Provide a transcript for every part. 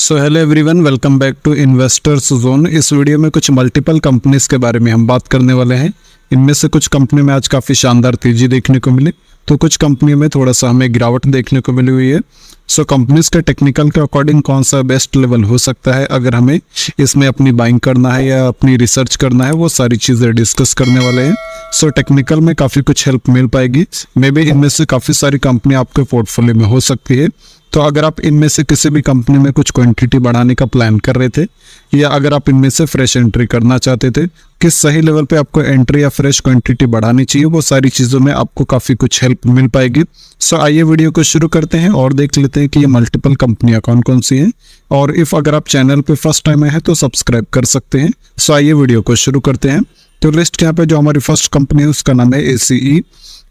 So hello everyone, welcome back to Investors Zone. इस video में कुछ मल्टीपल कंपनीज के बारे में हम बात करने वाले हैं। इनमें से कुछ कंपनी में आज काफ़ी शानदार तेजी देखने को मिली, तो कुछ कंपनी में थोड़ा सा हमें गिरावट देखने को मिली हुई है। सो कंपनीज के टेक्निकल के अकॉर्डिंग कौन सा बेस्ट लेवल हो सकता है अगर हमें इसमें अपनी बाइंग करना है या अपनी रिसर्च करना है, वो सारी चीज़ें डिस्कस करने वाले हैं। सो टेक्निकल में काफ़ी कुछ हेल्प मिल पाएगी। मे बी इनमें से काफ़ी सारी कंपनी आपके पोर्टफोलियो में हो सकती है। तो अगर आप इनमें से किसी भी कंपनी में कुछ क्वांटिटी बढ़ाने का प्लान कर रहे थे या अगर आप इनमें से फ्रेश एंट्री करना चाहते थे, किस सही लेवल पे आपको एंट्री या फ्रेश क्वांटिटी बढ़ानी चाहिए, वो सारी चीज़ों में आपको काफ़ी कुछ हेल्प मिल पाएगी। सो आइए वीडियो को शुरू करते हैं और देख लेते हैं कि ये मल्टीपल कंपनियां कौन कौन सी हैं। और इफ़ अगर आप चैनल पे फर्स्ट टाइम आए हैं तो सब्सक्राइब कर सकते हैं। सो आइए वीडियो को शुरू करते हैं। तो लिस्ट यहाँ पे जो हमारी फर्स्ट कंपनी है उसका नाम है ACE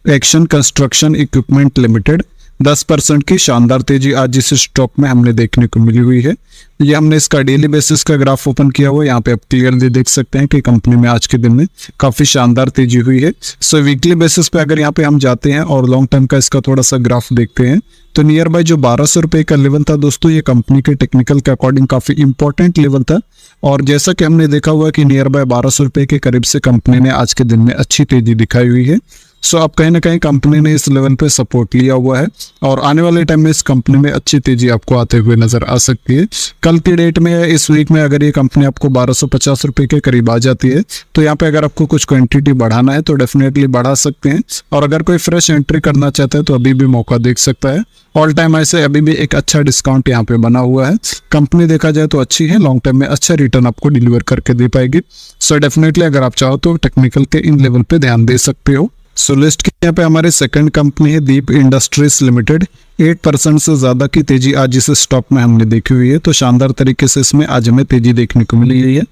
action construction equipment limited. 10% की शानदार तेजी आज इस स्टॉक में हमने देखने को मिली हुई है। ये हमने इसका डेली बेसिस का ग्राफ ओपन किया हुआ है। यहाँ पे आप क्लियरली देख सकते हैं कि कंपनी में आज के दिन में काफी शानदार तेजी हुई है। सो वीकली बेसिस पे अगर यहाँ पे हम जाते हैं और लॉन्ग टर्म का इसका थोड़ा सा ग्राफ देखते हैं तो नियर बाय जो 1200 रुपए का लेवल था दोस्तों, ये कंपनी के टेक्निकल के अकॉर्डिंग काफी इंपॉर्टेंट लेवल था। और जैसा कि हमने देखा हुआ कि नियर बाय 1200 रुपए के करीब से कंपनी ने आज के दिन में अच्छी तेजी दिखाई हुई है। सो अब कहीं ना कहीं कंपनी ने इस लेवल पे सपोर्ट लिया हुआ है और आने वाले टाइम में इस कंपनी में अच्छी तेजी आपको आते हुए नजर आ सकती है। कल की डेट में या इस वीक में अगर ये कंपनी आपको 1250 रुपए के करीब आ जाती है तो यहाँ पे अगर आपको कुछ क्वांटिटी बढ़ाना है तो डेफिनेटली बढ़ा सकते हैं। और अगर कोई फ्रेश एंट्री करना चाहता है तो अभी भी मौका देख सकता है। ऑल टाइम ऐसे अभी भी एक अच्छा डिस्काउंट यहाँ पे बना हुआ है। कंपनी देखा जाए तो अच्छी है, लॉन्ग टर्म में अच्छा रिटर्न आपको डिलीवर करके दे पाएगी। सो डेफिनेटली अगर आप चाहो तो टेक्निकल के इन लेवल पे ध्यान दे सकते हो। सो लिस्ट के यहाँ पे हमारे सेकंड कंपनी है दीप इंडस्ट्रीज लिमिटेड। 8% से ज्यादा की तेजी आज इस स्टॉक में हमने देखी हुई है। तो शानदार तरीके से इसमें आज हमें तेजी देखने को मिली हुई है।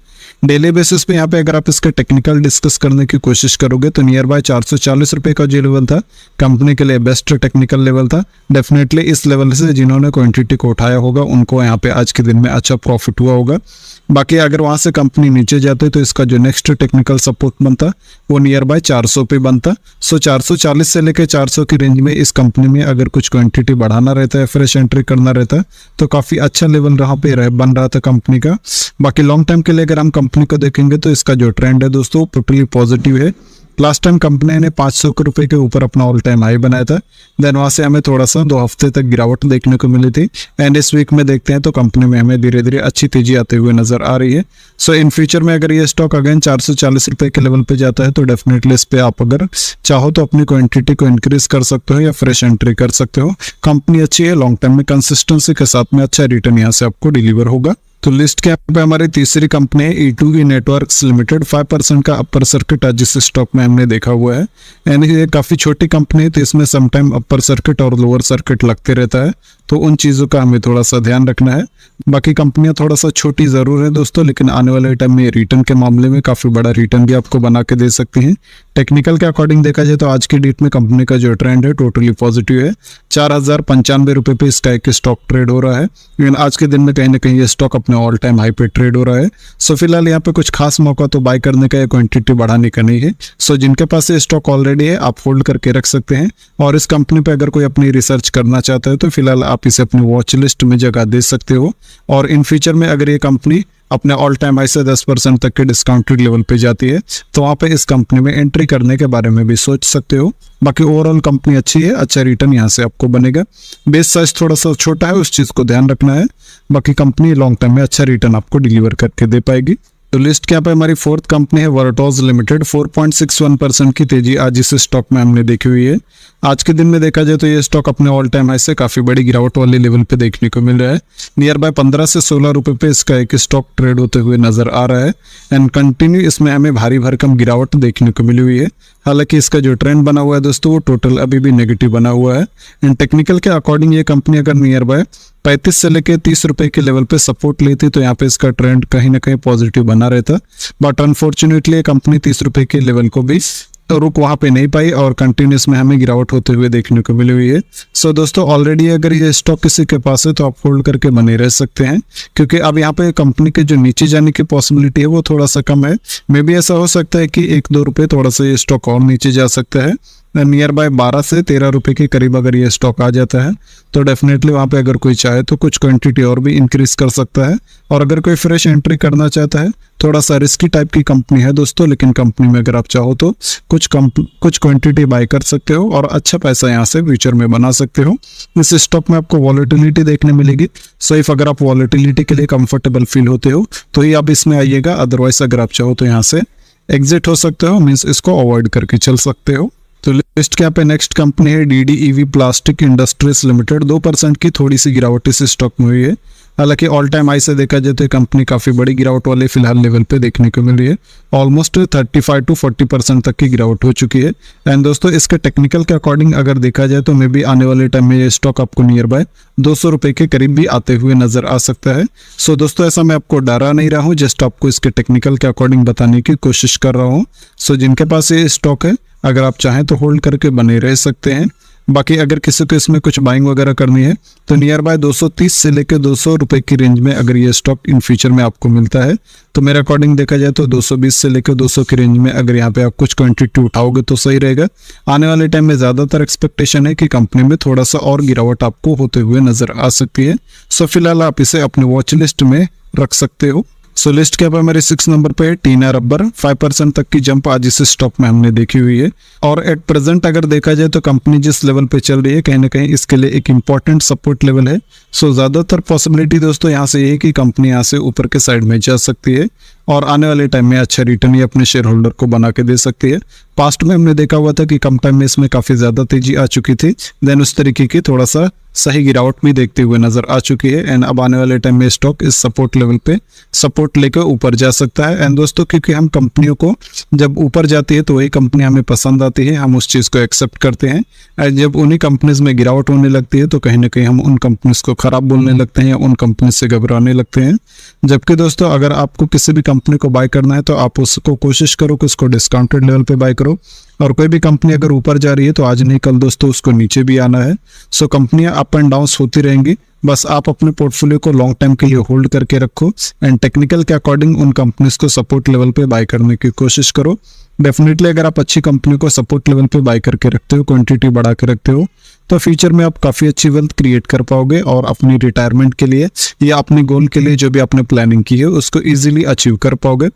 डेली बेसिस पे यहाँ पे अगर आप इसका टेक्निकल डिस्कस करने की कोशिश करोगे तो नियर बाय 440 रुपए का जो लेवल था कंपनी के लिए बेस्ट टेक्निकल लेवल था। डेफिनेटली इस लेवल से जिन्होंने क्वांटिटी को उठाया होगा उनको यहाँ पे आज के दिन में अच्छा प्रॉफिट हुआ होगा। बाकी अगर वहां से कंपनी नीचे जाते तो इसका जो नेक्स्ट टेक्निकल सपोर्ट बनता वो नियर बाय 400 पे बनता। सो 440 से लेकर 400 की रेंज में इस कंपनी में अगर कुछ क्वांटिटी बढ़ाना रहता है, फ्रेश एंट्री करना रहता है तो काफी अच्छा लेवल यहाँ पे बन रहा था कंपनी का। बाकी लॉन्ग टर्म के लिए अगर हम कंपनी को देखेंगे तो इसका जो ट्रेंड है दोस्तों टोटली पॉजिटिव है। लास्ट टाइम कंपनी ने 500 रुपए के ऊपर अपना ऑल टाइम हाई बनाया था, देन वहां से हमें थोड़ा सा 2 हफ्ते तक गिरावट देखने को मिली थी। एंड इस वीक में देखते हैं तो कंपनी में हमें धीरे धीरे अच्छी तेजी आते हुए नजर आ रही है। सो इन फ्यूचर में अगर ये स्टॉक अगेन 440 रुपए के लेवल पे जाता है तो डेफिनेटली इस पे आप अगर चाहो तो अपनी क्वांटिटी को इंक्रीज कर सकते हो या फ्रेश एंट्री कर सकते हो। कंपनी अच्छी है, लॉन्ग टर्म में कंसिस्टेंसी के साथ में अच्छा रिटर्न यहाँ से आपको डिलीवर होगा। तो लिस्ट के यहाँ पे हमारी तीसरी कंपनी है E2E नेटवर्क्स लिमिटेड। 5% का अपर सर्किट आज इस स्टॉक में हमने देखा हुआ है। यानी ये काफी छोटी कंपनी है तो इसमें समटाइम अपर सर्किट और लोअर सर्किट लगते रहता है, तो उन चीजों का हमें थोड़ा सा ध्यान रखना है। बाकी कंपनियां थोड़ा सा छोटी जरूर है दोस्तों, लेकिन आने वाले टाइम में रिटर्न के मामले में काफी बड़ा रिटर्न भी आपको बना के दे सकती हैं। टेक्निकल के अकॉर्डिंग देखा जाए तो आज की डेट में कंपनी का जो ट्रेंड है टोटली पॉजिटिव है। 4095 रुपए पे इसका एक स्टॉक ट्रेड हो रहा है। लेकिन आज के दिन में कहीं ना कहीं ये स्टॉक अपने ऑल टाइम हाई पे ट्रेड हो रहा है। सो फिलहाल यहाँ पे कुछ खास मौका तो बाय करने का या क्वांटिटी बढ़ाने का नहीं है। सो जिनके पास ये स्टॉक ऑलरेडी है आप होल्ड करके रख सकते हैं। और इस कंपनी पे अगर कोई अपनी रिसर्च करना चाहता है तो फिलहाल आप इसे अपनी वॉच लिस्ट में जगह दे सकते हो। और इन फ्यूचर में अगर ये कंपनी अपने ऑल टाइम हाई से 10% तक के डिस्काउंटेड लेवल पे जाती है तो वहाँ पे इस कंपनी में एंट्री करने के बारे में भी सोच सकते हो। बाकी ओवरऑल कंपनी अच्छी है, अच्छा रिटर्न यहाँ से आपको बनेगा। बेस साइज थोड़ा सा छोटा है, उस चीज को ध्यान रखना है। बाकी कंपनी लॉन्ग टर्म में अच्छा रिटर्न आपको डिलीवर करके दे पाएगी। तो लिस्ट के यहाँ पे हमारी फोर्थ कंपनी है वर्टोज लिमिटेड। 4.61% की तेजी आज इस स्टॉक में हमने देखी हुई है। आज के दिन में देखा जाए तो ये स्टॉक अपने ऑल टाइम हाई से काफी बड़ी गिरावट वाले लेवल पे देखने को मिल रहा है। नियर बाय 15 से 16 रुपए पे इसका एक स्टॉक ट्रेड होते हुए नजर आ रहा है। एंड कंटिन्यू इसमें हमें भारी भरकम गिरावट देखने को मिली हुई है। हालांकि इसका जो ट्रेंड बना हुआ है दोस्तों वो टोटल अभी भी नेगेटिव बना हुआ है। एंड टेक्निकल के अकॉर्डिंग ये कंपनी अगर नियर बाय 35 से लेके 30 रुपए के लेवल पे सपोर्ट लेती तो यहाँ पे इसका ट्रेंड कहीं ना कहीं पॉजिटिव बना रहता। बट अनफॉर्चुनेटली ये कंपनी 30 रुपए के लेवल को भी तो रुक वहां पे नहीं पाई और कंटिन्यूस में हमें गिरावट होते हुए देखने को मिली हुई है। सो दोस्तों ऑलरेडी अगर ये स्टॉक किसी के पास है तो आप होल्ड करके बने रह सकते हैं, क्योंकि अब यहाँ पे कंपनी के जो नीचे जाने की पॉसिबिलिटी है वो थोड़ा सा कम है। मे बी ऐसा हो सकता है कि 1-2 रुपए थोड़ा सा ये स्टॉक और नीचे जा सकता है। नियर बाय 12 से 13 रुपए के करीब अगर ये स्टॉक आ जाता है तो डेफिनेटली वहाँ पे अगर कोई चाहे तो कुछ क्वांटिटी और भी इंक्रीज कर सकता है। और अगर कोई फ्रेश एंट्री करना चाहता है, थोड़ा सा रिस्की टाइप की कंपनी है दोस्तों, लेकिन कंपनी में अगर आप चाहो तो कुछ क्वांटिटी बाय कर सकते हो और अच्छा पैसा यहाँ से फ्यूचर में बना सकते हो। इस स्टॉक में आपको वॉलेटिलिटी देखने मिलेगी। सो इफ अगर आप वॉलेटिलिटी के लिए कंफर्टेबल फील होते हो तो ही आप इसमें आइएगा, अदरवाइज अगर आप चाहो तो यहाँ से एग्जिट हो सकते हो, मीन्स इसको अवॉइड करके चल सकते हो। तो लिस्ट के यहाँ पे नेक्स्ट कंपनी है DDEV प्लास्टिक इंडस्ट्रीज लिमिटेड। 2% की थोड़ी सी गिरावट इस स्टॉक में हुई है। हालांकि ऑल टाइम हाई से देखा जाए तो कंपनी काफी बड़ी गिरावट वाले फिलहाल लेवल पे देखने को मिल रही है। ऑलमोस्ट 35 to 40% तक की गिरावट हो चुकी है। एंड दोस्तों इसके टेक्निकल के अकॉर्डिंग अगर देखा जाए तो मे बी आने वाले टाइम में ये स्टॉक आपको नियर बाय 200 रुपए के करीब भी आते हुए नजर आ सकता है। सो दोस्तों ऐसा मैं आपको डरा नहीं रहा हूँ, जस्ट आपको इसके टेक्निकल के अकॉर्डिंग बताने की कोशिश कर रहा हूँ। सो जिनके पास ये स्टॉक है, अगर आप चाहें तो होल्ड करके बने रह सकते हैं। बाकी अगर किसी को इसमें कुछ बाइंग वगैरह करनी है तो नियर बाय 230 से लेकर 200 रुपए की रेंज में अगर ये स्टॉक इन फ्यूचर में आपको मिलता है तो मेरे अकॉर्डिंग देखा जाए तो 220 से लेकर 200 की रेंज में अगर यहाँ पे आप कुछ क्वांटिटी उठाओगे तो सही रहेगा। आने वाले टाइम में ज्यादातर एक्सपेक्टेशन है कि कंपनी में थोड़ा सा और गिरावट आपको होते हुए नजर आ सकती है। सो फिलहाल आप इसे अपने वॉच लिस्ट में रख सकते हो। सो लिस्ट के ऊपर मेरे 6 नंबर पे टीना रबर। 5% तक की जंप आज इस स्टॉक में हमने देखी हुई है। और एट प्रेजेंट अगर देखा जाए तो कंपनी जिस लेवल पे चल रही है कहीं ना कहीं इसके लिए एक इंपॉर्टेंट सपोर्ट लेवल है। सो ज्यादातर पॉसिबिलिटी दोस्तों यहाँ से ये है कि कंपनी यहाँ से ऊपर के साइड में जा सकती है और आने वाले टाइम में अच्छा रिटर्न ही अपने शेयर होल्डर को बना के दे सकती है। पास्ट में हमने देखा हुआ था कि कम टाइम में इसमें काफी ज्यादा तेजी आ चुकी थी, देन उस तरीके की थोड़ा सा सही गिरावट भी देखते हुए नजर आ चुकी है। एंड अब आने वाले टाइम में स्टॉक इस सपोर्ट लेवल पे सपोर्ट लेकर ऊपर जा सकता है। एंड दोस्तों क्योंकि हम कंपनियों को जब ऊपर जाती है तो वही कंपनी हमें पसंद आती है, हम उस चीज को एक्सेप्ट करते हैं। एंड जब उन्हीं कंपनीज में गिरावट होने लगती है तो कहीं ना कहीं हम उन कंपनीज को खराब बोलने लगते हैं या उन कंपनी से घबराने लगते हैं। जबकि दोस्तों अगर आपको किसी भी कंपनी को बाय करना है तो आप उसको कोशिश करो कि उसको डिस्काउंटेड लेवल पे बाय करो। और कोई भी कंपनी अगर ऊपर जा रही है तो आज नहीं कल दोस्तों उसको नीचे भी आना है। सो कंपनियां अप एंड डाउन होती रहेंगी, बस आप अपने पोर्टफोलियो को लॉन्ग टाइम के लिए होल्ड करके रखो एंड टेक्निकल के अकॉर्डिंग उन कंपनीज को सपोर्ट लेवल पे बाय करने की कोशिश करो। डेफिनेटली अगर आप अच्छी कंपनी को सपोर्ट लेवल पे बाय करके रखते हो, क्वांटिटी बढ़ा के रखते हो, तो फ्यूचर में आप काफी अच्छी वेल्थ क्रिएट कर पाओगे और अपनी रिटायरमेंट के लिए या अपने गोल के लिए जो भी आपने प्लानिंग की है उसको इजीली अचीव कर पाओगे।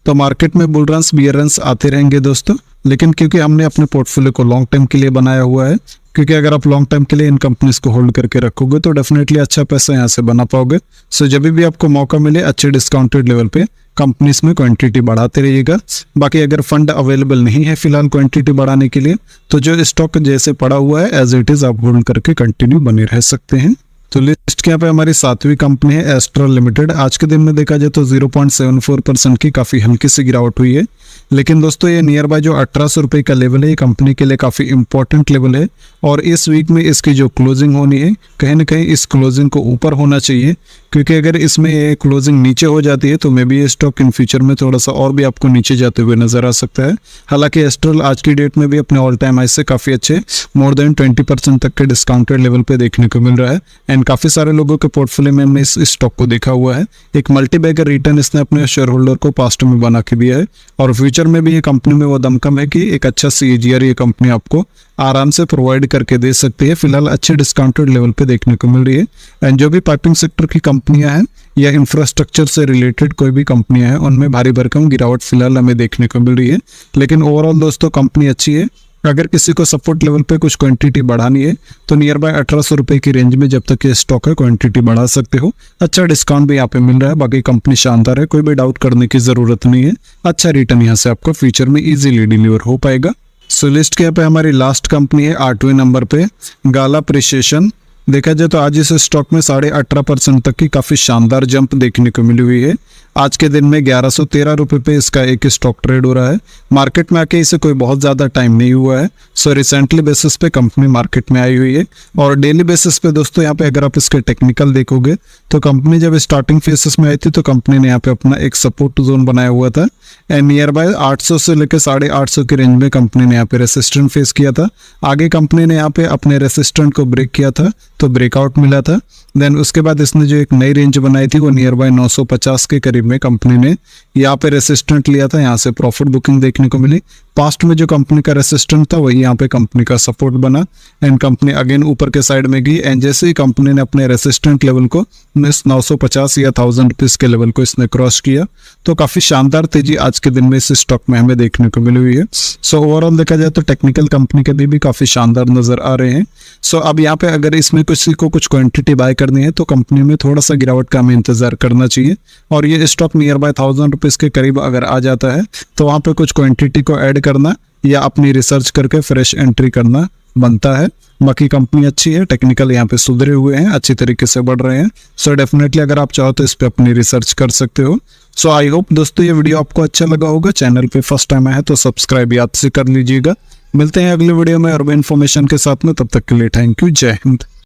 तो मार्केट में बुल रन्स बियर रन्स आते रहेंगे दोस्तों, लेकिन क्योंकि हमने अपने पोर्टफोलियो को लॉन्ग टाइम के लिए बनाया हुआ है, क्योंकि अगर आप लॉन्ग टाइम के लिए इन कंपनीज को होल्ड करके रखोगे तो डेफिनेटली अच्छा पैसा यहाँ से बना पाओगे। सो जब भी आपको मौका मिले अच्छे डिस्काउंटेड लेवल पे कंपनीज में क्वांटिटी बढ़ाते रहिएगा। बाकी अगर फंड अवेलेबल नहीं है फिलहाल क्वांटिटी बढ़ाने के लिए तो जो स्टॉक जैसे पड़ा हुआ है एज इट इज आप होल्ड करके कंटिन्यू बने रह सकते हैं। तो लिस्ट के यहाँ पे हमारी 7वीं कंपनी है एस्ट्रल लिमिटेड। आज के दिन में देखा जाए तो 0.74% की काफी हल्की सी गिरावट हुई है, लेकिन दोस्तों ये नियर बाय जो 1800 रुपए का लेवल है ये कंपनी के लिए काफी इंपॉर्टेंट लेवल है। और इस वीक में इसकी जो क्लोजिंग होनी है कहीं ना कहीं इस क्लोजिंग को ऊपर होना चाहिए, क्योंकि अगर इसमें ये क्लोजिंग नीचे हो जाती है तो मे बी ये स्टॉक इन फ्यूचर में थोड़ा सा और भी आपको नीचे जाते हुए नजर आ सकता है। हालांकि एस्ट्रल आज की डेट में भी अपने ऑल टाइम हाई से काफी अच्छे मोर देन 20% तक के डिस्काउंटेड लेवल पे देखने को मिल रहा है। एंड काफी सारे लोगों के पोर्टफोलियो में हमने इस स्टॉक को देखा हुआ है। एक मल्टीबैगर रिटर्न इसने अपने शेयर होल्डर को पास्ट में बना के दिया है और फ्यूचर में भी ये कंपनी में वो दमकम है कि एक अच्छा CAGR ये कंपनी आपको आराम से प्रोवाइड करके दे सकती है। फिलहाल अच्छे डिस्काउंटेड लेवल पे देखने को मिल रही है। एंड जो भी पाइपिंग सेक्टर की कंपनियां हैं या इंफ्रास्ट्रक्चर से रिलेटेड कोई भी कंपनियां हैं उनमें भारी भरकम गिरावट फिलहाल हमें देखने को मिल रही है, लेकिन ओवरऑल दोस्तों कंपनी अच्छी है। अगर किसी को सपोर्ट लेवल पे कुछ क्वांटिटी बढ़ानी है तो नियर बाय 1800 रुपए की रेंज में जब तक ये स्टॉक है क्वांटिटी बढ़ा सकते हो। अच्छा डिस्काउंट भी यहाँ पे मिल रहा है। बाकी कंपनी शानदार है, कोई भी डाउट करने की जरूरत नहीं है। अच्छा रिटर्न यहाँ से आपको फ्यूचर में इजीली डिलीवर हो पाएगा। सो लिस्ट के यहाँ पे हमारी लास्ट कंपनी है 8वें नंबर पे गाला प्रिसिशन। देखा जाए तो आज इस स्टॉक में 18.5% तक की काफी शानदार जंप देखने को मिली हुई है। आज के दिन में 1113 रुपए पे इसका एक स्टॉक ट्रेड हो रहा है। मार्केट में आके इसे कोई बहुत ज्यादा टाइम नहीं हुआ है। सो रिसेंटली बेसिस पे कंपनी मार्केट में आई हुई है और डेली बेसिस पे दोस्तों यहाँ पे अगर आप इसके टेक्निकल देखोगे तो कंपनी जब स्टार्टिंग फेसेस में आई थी तो कंपनी ने यहाँ पे अपना एक सपोर्ट जोन बनाया हुआ था एंड नियर बाय 800 से लेकर 850 की रेंज में कंपनी ने यहाँ पे रेसिस्टेंट फेस किया था। आगे कंपनी ने यहाँ पे अपने रेसिस्टेंट को ब्रेक किया था तो ब्रेकआउट मिला था। देन उसके बाद इसने जो एक नई रेंज बनाई थी वो नियर बाय 950 के करीब में कंपनी ने यहाँ पे रेसिस्टेंट लिया था, यहाँ से प्रॉफिट बुकिंग देखने को मिली। पास्ट में जो कंपनी का रेसिस्टेंट था वही यहाँ पे कंपनी का सपोर्ट बना एंड कंपनी अगेन ऊपर के साइड में गई एंड जैसे ही कंपनी ने अपने रेसिस्टेंट लेवल को 950 या 1000 रुपीज के लेवल को इसने क्रॉस किया तो काफी शानदार तेजी आज के दिन में इस स्टॉक में हमें देखने को मिली हुई है। सो ओवरऑल देखा जाए तो टेक्निकल कंपनी के भी काफी शानदार नजर आ रहे हैं। सो अब यहाँ पे अगर इसमें किसी को कुछ क्वांटिटी बाय करनी है तो कंपनी में थोड़ा सा गिरावट का हमें इंतजार करना चाहिए और ये स्टॉक नियर बाय 1000 रुपीज के करीब अगर आ जाता है तो वहां पे कुछ क्वांटिटी को ऐड करना या अपनी रिसर्च करके फ्रेश एंट्री करना बनता है। बाकी कंपनी अच्छी है, टेक्निकल यहाँ पे सुधरे हुए हैं, अच्छी तरीके से बढ़ रहे हैं। सो डेफिनेटली अगर आप चाहो तो इस पे अपनी रिसर्च कर सकते हो। सो आई होप दोस्तों ये वीडियो आपको अच्छा लगा होगा। चैनल पे फर्स्ट टाइम आया है तो सब्सक्राइब याद से कर लीजिएगा। मिलते हैं अगले वीडियो में और इन्फॉर्मेशन के साथ में, तब तक के लिए थैंक यू, जय हिंद।